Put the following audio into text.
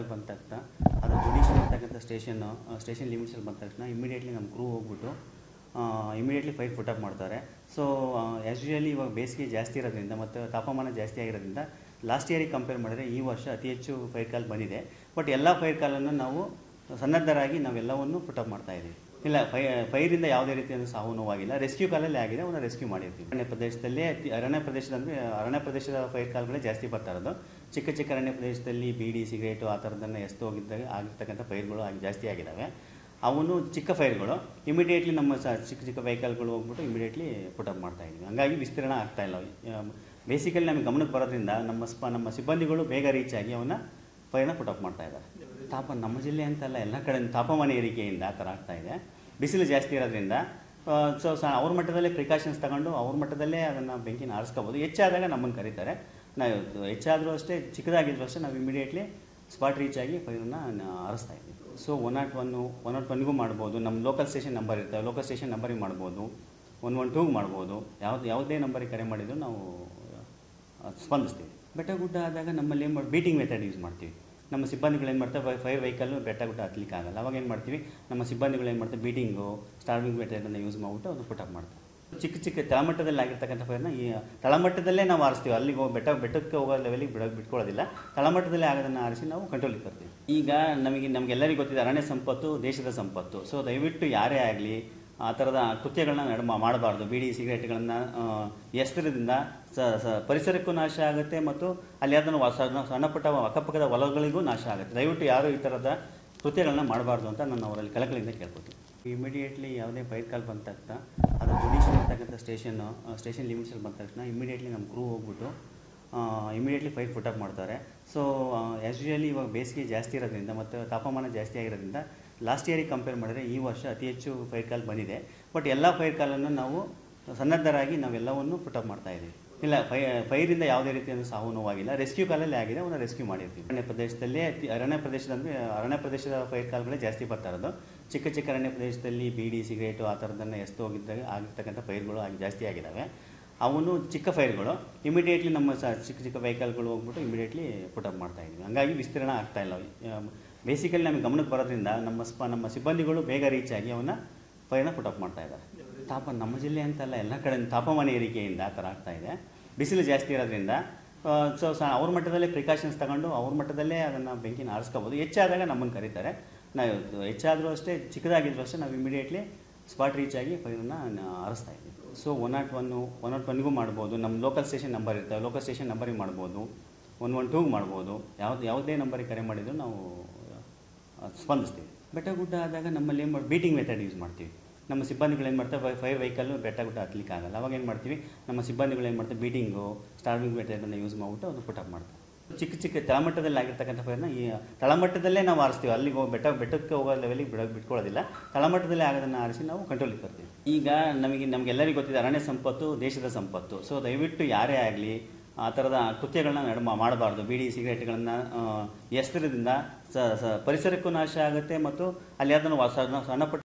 ಕಾಲ್ ಬಂದ ತಕ್ಷಣ ಅದು ಜುಡಿಷಿಯಲ್ ಅಂತಕ್ಕಂಥ ಸ್ಟೇಷನ್ ಲಿಮಿಟ್ಸಲ್ಲಿ ಬಂದ ತಕ್ಷಣ ಇಮಿಡಿಯೇಟ್ಲಿ ನಮ್ಮ ಕ್ರೂ ಹೋಗ್ಬಿಟ್ಟು ಇಮಿಡಿಯೇಟ್ಲಿ ಫೈರ್ ಪುಟ್ ಅಪ್ ಮಾಡ್ತಾರೆ. ಸೊ ಆ್ಯಸ್ ಯೂಶುವಲಿ ಇವಾಗ ಬೇಸಿಗೆ ಜಾಸ್ತಿ ಇರೋದ್ರಿಂದ ಮತ್ತು ತಾಪಮಾನ ಜಾಸ್ತಿ ಆಗಿರೋದ್ರಿಂದ ಲಾಸ್ಟ್ ಇಯರಿಗೆ ಕಂಪೇರ್ ಮಾಡಿದ್ರೆ ಈ ವರ್ಷ ಅತಿ ಹೆಚ್ಚು ಫೈರ್ ಕಾಲ್ ಬಂದಿದೆ. ಬಟ್ ಎಲ್ಲ ಫೈರ್ ಕಾಲನ್ನು ನಾವು ಸನ್ನದ್ಧರಾಗಿ ನಾವೆಲ್ಲವನ್ನು ಪುಟ್ ಅಪ್ ಮಾಡ್ತಾ ಇದ್ದೀವಿ. ಇಲ್ಲ, ಫೈರಿಂದ ಯಾವುದೇ ರೀತಿಯ ಸಾವು ನೋವಾಗಿಲ್ಲ. ರೆಸ್ಕ್ಯೂ ಕಾಲಲ್ಲಿ ಆಗಿದೆ, ಒಂದು ರೆಸ್ಕ್ಯೂ ಮಾಡಿರ್ತೀವಿ. ಅರಣ್ಯ ಪ್ರದೇಶದ ಫೈರ್ ಕಾಲ್ಗಳೇ ಜಾಸ್ತಿ ಬರ್ತಾ ಇರೋದು. ಚಿಕ್ಕ ಅರಣ್ಯ ಪ್ರದೇಶದಲ್ಲಿ ಬೀಡಿ, ಸಿಗರೇಟು ಆ ಥರದನ್ನು ಎಸ್ತು ಹೋಗಿದ್ದಾಗ ಆಗಿರ್ತಕ್ಕಂಥ ಫೈರ್ಗಳು ಜಾಸ್ತಿ ಆಗಿದ್ದಾವೆ. ಅವನು ಚಿಕ್ಕ ಫೈರ್ಗಳು ಇಮಿಡಿಯೇಟ್ಲಿ ನಮ್ಮ ಚಿಕ್ಕ ವೆಹಿಕಲ್ಗಳು ಹೋಗ್ಬಿಟ್ಟು ಇಮಿಡಿಯೇಟ್ಲಿ ಪುಟ್ ಅಪ್ ಮಾಡ್ತಾ ಇದ್ದೀವಿ. ಹಂಗಾಗಿ ವಿಸ್ತೀರ್ಣ ಆಗ್ತಾ ಇಲ್ಲ. ಬೇಸಿಕಲಿ ನಮಗೆ ಗಮನಕ್ಕೆ ಬರೋದ್ರಿಂದ ನಮ್ಮ ಸಿಬ್ಬಂದಿಗಳು ಬೇಗ ರೀಚ್ ಆಗಿ ಅವನ್ನ ಫೈರ್ನ ಪುಟ್ ಅಪ್ ಮಾಡ್ತಾ ಇದ್ದಾರೆ. ನಮ್ಮ ಜಿಲ್ಲೆ ಅಂತಲ್ಲ, ಎಲ್ಲ ಕಡೆ ತಾಪಮಾನ ಏರಿಕೆಯಿಂದ ಆ ಥರ ಆಗ್ತಾ ಇದೆ. ಬಿಸಿಲು ಜಾಸ್ತಿ ಇರೋದ್ರಿಂದ ಅವ್ರ ಮಟ್ಟದಲ್ಲೇ ಪ್ರಿಕಾಷನ್ಸ್ ತಗೊಂಡು ಅವ್ರ ಮಟ್ಟದಲ್ಲೇ ಅದನ್ನು ಬೆಂಕಿನ ಆರಿಸ್ಕೋಬೋದು. ಹೆಚ್ಚಾದಾಗ ನಮ್ಮನ್ನು ಕರೀತಾರೆ. ನಾವು ಹೆಚ್ಚಾದರೂ ಅಷ್ಟೇ, ಚಿಕ್ಕದಾಗಿದ್ರು ಅಷ್ಟೇ ನಾವು ಇಮಿಡಿಯೇಟ್ಲಿ ಸ್ಪಾಟ್ ರೀಚ್ ಆಗಿ ಫೈರನ್ನು ಆರಿಸ್ತಾ ಇದ್ದೀವಿ. ಸೊ 101ಗೂ ಮಾಡ್ಬೋದು. ನಮ್ಮ ಲೋಕಲ್ ಸ್ಟೇಷನ್ ನಂಬರ್ ಇರ್ತವೆ, ಲೋಕಲ್ ಸ್ಟೇಷನ್ ನಂಬರಿಗೆ ಮಾಡ್ಬೋದು, 112ಗೆ ಮಾಡ್ಬೋದು. ಯಾವುದೇ ನಂಬರಿಗೆ ಕರೆ ಮಾಡಿದರೂ ನಾವು ಸ್ಪಂದಿಸ್ತೀವಿ. ಬೆಟ್ಟ ಗುಡ್ಡ ಆದಾಗ ನಮ್ಮಲ್ಲಿ ಏನು ಬೀಟಿಂಗ್ ಮೆಥಡ್ ಯೂಸ್ ಮಾಡ್ತೀವಿ. ನಮ್ಮ ಸಿಬ್ಬಂದಿಗಳು ಏನು ಮಾಡ್ತಾರೆ, ಫೈರ್ ವೆಹಿಕಲ್ಲು ಬೆಟ್ಟ ಗುಡ್ಡ ಹತ್ತಲಿಕ್ಕೆ ಆಗಲ್ಲ. ಅವಾಗ ಏನು ಮಾಡ್ತೀವಿ, ನಮ್ಮ ಸಿಬ್ಬಂದಿಗಳು ಏನು ಮಾಡ್ತಾರೆ, ಬೀಟಿಂಗು, ಸ್ಟಾರ್ವಿಂಗ್ ಮೆಥಡನ್ನು ಯೂಸ್ ಮಾಡಿಬಿಟ್ಟು ಅದು ಪುಟ್ ಅಪ್ ಮಾಡ್ತಾರೆ. ಚಿಕ್ಕ ತಳಮಟ್ಟದಲ್ಲಿ ಆಗಿರ್ತಕ್ಕಂಥ ಫೈರ್ನ ಈ ತಳಮಟ್ಟದಲ್ಲೇ ನಾವು ಆರಿಸ್ತೀವಿ. ಅಲ್ಲಿಗೆ ಹೋಗಿ ಬೆಟ್ಟಕ್ಕೆ ಹೋಗೋ ಲೆವೆಲಿಗೆ ಬಿಟ್ಕೊಳ್ಳೋದಿಲ್ಲ. ತಳಮಟ್ಟದಲ್ಲೇ ಆಗೋದನ್ನು ಆರಿಸಿ ನಾವು ಕಂಟ್ರೋಲಿಗೆ ತರ್ತೀವಿ. ಈಗ ನಮಗೆಲ್ಲರಿಗೂ ಗೊತ್ತಿದೆ, ಅರಣ್ಯ ಸಂಪತ್ತು ದೇಶದ ಸಂಪತ್ತು. ಸೊ ದಯವಿಟ್ಟು ಯಾರೇ ಆಗಲಿ ಆ ಥರದ ಕೃತ್ಯಗಳನ್ನ ಮಾಡಬಾರ್ದು. ಬೀಡಿ, ಸಿಗರೇಟ್ಗಳನ್ನು ಎಸ್ತರದಿಂದ ಪರಿಸರಕ್ಕೂ ನಾಶ ಆಗುತ್ತೆ ಮತ್ತು ಅಲ್ಲಿ ಅದನ್ನು ಸಣ್ಣಪುಟ್ಟ ಅಕ್ಕಪಕ್ಕದ ಹೊಲಗಳಿಗೂ ನಾಶ ಆಗುತ್ತೆ. ದಯವಿಟ್ಟು ಯಾರು ಈ ಥರದ ಕೃತ್ಯಗಳನ್ನ ಮಾಡಬಾರ್ದು ಅಂತ ನಾನು ಅವರಲ್ಲಿ ಕಳಕಳಿಯಿಂದ ಕೇಳ್ಕೊತೀನಿ. ಇಮಿಡಿಯೇಟ್ಲಿ ಯಾವುದೇ ಫೈರ್ ಕಾಲ್ ಬಂದ ತಕ್ಷಣ ಅದು ಜುಡಿಷಿಯಲ್ ಅಂತಕ್ಕಂಥ ಸ್ಟೇಷನ್ ಲಿಮಿಟ್ಸಲ್ಲಿ ಬಂದ ತಕ್ಷಣ ಇಮಿಡಿಯೇಟ್ಲಿ ನಮ್ಮ ಕ್ರೂ ಹೋಗ್ಬಿಟ್ಟು ಇಮಿಡಿಯೇಟ್ಲಿ ಫೈರ್ ಪುಟ್ ಅಪ್ ಮಾಡ್ತಾರೆ. ಸೊ ಆ್ಯಸ್ ಯೂಶುವಲಿ ಇವಾಗ ಬೇಸಿಗೆ ಜಾಸ್ತಿ ಇರೋದ್ರಿಂದ ಮತ್ತು ತಾಪಮಾನ ಜಾಸ್ತಿ ಆಗಿರೋದ್ರಿಂದ ಲಾಸ್ಟ್ ಇಯರಿಗೆ ಕಂಪೇರ್ ಮಾಡಿದ್ರೆ ಈ ವರ್ಷ ಅತಿ ಹೆಚ್ಚು ಫೈರ್ ಕಾಲ್ ಬಂದಿದೆ. ಬಟ್ ಎಲ್ಲ ಫೈರ್ ಕಾಲನ್ನು ನಾವು ಸನ್ನದ್ಧರಾಗಿ ನಾವೆಲ್ಲವನ್ನು ಪುಟ್ ಅಪ್ ಮಾಡ್ತಾ ಇದ್ದೀವಿ. ಇಲ್ಲ, ಫೈರಿಂದ ಯಾವುದೇ ರೀತಿಯ ಸಾವು ನೋವಾಗಿಲ್ಲ. ರೆಸ್ಕ್ಯೂ ಕಾಲಲ್ಲಿ ಆಗಿದೆ, ಒಂದು ರೆಸ್ಕ್ಯೂ ಮಾಡಿರ್ತೀವಿ. ಅರಣ್ಯ ಪ್ರದೇಶದ ಫೈರ್ ಕಾಲ್ಗಳೇ ಜಾಸ್ತಿ ಬರ್ತಾ ಇರೋದು. ಚಿಕ್ಕ ಅರಣ್ಯ ಪ್ರದೇಶದಲ್ಲಿ ಬೀಡಿ, ಸಿಗರೇಟು ಆ ಥರದನ್ನು ಎಸ್ತು ಹೋಗಿದ್ದಾಗ ಆಗಿರ್ತಕ್ಕಂಥ ಫೈರ್ಗಳು ಜಾಸ್ತಿ ಆಗಿದ್ದಾವೆ. ಅವನು ಚಿಕ್ಕ ಫೈರ್ಗಳು ಇಮಿಡಿಯೇಟ್ಲಿ ನಮ್ಮ ಚಿಕ್ಕ ವೆಹಿಕಲ್ಗಳು ಹೋಗ್ಬಿಟ್ಟು ಇಮಿಡಿಯೇಟ್ಲಿ ಪುಟ್ ಅಪ್ ಮಾಡ್ತಾ ಇದ್ದೀವಿ. ಹಂಗಾಗಿ ವಿಸ್ತೀರ್ಣ ಆಗ್ತಾ ಇಲ್ಲ. ಬೇಸಿಕಲಿ ನಮಗೆ ಗಮನಕ್ಕೆ ಬರೋದ್ರಿಂದ ನಮ್ಮ ಸಿಬ್ಬಂದಿಗಳು ಬೇಗ ರೀಚ್ ಆಗಿ ಅವನ್ನ ಫೈರ್ನ ಪುಟ್ ಅಪ್ ಮಾಡ್ತಾ ಇದ್ದಾರೆ. ನಮ್ಮ ಜಿಲ್ಲೆ ಅಂತಲ್ಲ, ಎಲ್ಲ ಕಡೆ ತಾಪಮಾನ ಏರಿಕೆಯಿಂದ ಆ ಥರ ಆಗ್ತಾ ಇದೆ. ಬಿಸಿಲು ಜಾಸ್ತಿ ಇರೋದ್ರಿಂದ ಅವ್ರ ಮಟ್ಟದಲ್ಲೇ ಪ್ರಿಕಾಷನ್ಸ್ ತಗೊಂಡು ಅವ್ರ ಮಟ್ಟದಲ್ಲೇ ಅದನ್ನು ಬೆಂಕಿನ ಆರಿಸ್ಕೋಬೋದು. ಹೆಚ್ಚಾದಾಗ ನಮ್ಮನ್ನು ಕರೀತಾರೆ. ನಾವು ಹೆಚ್ಚಾದರೂ ಅಷ್ಟೇ, ಚಿಕ್ಕದಾಗಿದ್ರು ಅಷ್ಟೇ ನಾವು ಇಮಿಡಿಯೇಟ್ಲಿ ಸ್ಪಾಟ್ ರೀಚ್ ಆಗಿ ಫೈರನ್ನು ಆರಿಸ್ತಾ ಇದ್ದೀವಿ. ಸೊ 101ಗೂ ಮಾಡ್ಬೋದು. ನಮ್ಮ ಲೋಕಲ್ ಸ್ಟೇಷನ್ ನಂಬರ್ ಇರ್ತವೆ, ಲೋಕಲ್ ಸ್ಟೇಷನ್ ನಂಬರಿಗೆ ಮಾಡ್ಬೋದು, 112ಗೆ ಮಾಡ್ಬೋದು. ಯಾವುದೇ ನಂಬರಿಗೆ ಕರೆ ಮಾಡಿದರೂ ನಾವು ಸ್ಪಂದಿಸ್ತೀವಿ. ಬೆಟ್ಟ ಗುಡ್ಡ ಆದಾಗ ನಮ್ಮಲ್ಲಿ ಏನು ಬೀಟಿಂಗ್ ಮೆಥಡ್ ಯೂಸ್ ಮಾಡ್ತೀವಿ. ನಮ್ಮ ಸಿಬ್ಬಂದಿಗಳು ಏನು ಮಾಡ್ತಾರೆ, ಫೈರ್ ವೆಹಿಕಲ್ಲು ಬೆಟ್ಟ ಗುಡ್ಡ ಹತ್ತಲಿಕ್ಕೆ ಆಗಲ್ಲ. ಅವಾಗ ಏನು ಮಾಡ್ತೀವಿ, ನಮ್ಮ ಸಿಬ್ಬಂದಿಗಳು ಏನು ಮಾಡ್ತಾರೆ, ಬೀಟಿಂಗು, ಸ್ಟಾರ್ವಿಂಗ್ ಮೆಥಡನ್ನು ಯೂಸ್ ಮಾಡಿಬಿಟ್ಟು ಅದು ಪುಟ್ ಅಪ್ ಮಾಡ್ತಾರೆ. ಚಿಕ್ಕ ತಳಮಟ್ಟದಲ್ಲಿ ಆಗಿರ್ತಕ್ಕಂಥ ಫೈರ್ನ ಈ ತಳಮಟ್ಟದಲ್ಲೇ ನಾವು ಆರಿಸ್ತೀವಿ. ಅಲ್ಲಿಗೆ ಹೋಗಿ ಬೆಟ್ಟಕ್ಕೆ ಹೋಗೋ ಲೆವೆಲಿಗೆ ಬಿಟ್ಕೊಳ್ಳೋದಿಲ್ಲ. ತಳಮಟ್ಟದಲ್ಲೇ ಆಗೋದನ್ನು ಆರಿಸಿ ನಾವು ಕಂಟ್ರೋಲಿಗೆ ತರ್ತೀವಿ. ಈಗ ನಮಗೆಲ್ಲರಿಗೂ ಗೊತ್ತಿದೆ, ಅರಣ್ಯ ಸಂಪತ್ತು ದೇಶದ ಸಂಪತ್ತು. ಸೊ ದಯವಿಟ್ಟು ಯಾರೇ ಆಗಲಿ ಆ ಥರದ ಕೃತ್ಯಗಳನ್ನ ಮಾಡಬಾರ್ದು. ಬೀಡಿ, ಸಿಗರೇಟ್ಗಳನ್ನು ಎಸ್ತರದಿಂದ ಪರಿಸರಕ್ಕೂ ನಾಶ ಆಗುತ್ತೆ ಮತ್ತು ಅಲ್ಲಿ ಅದನ್ನು ಸಣ್ಣಪುಟ್ಟ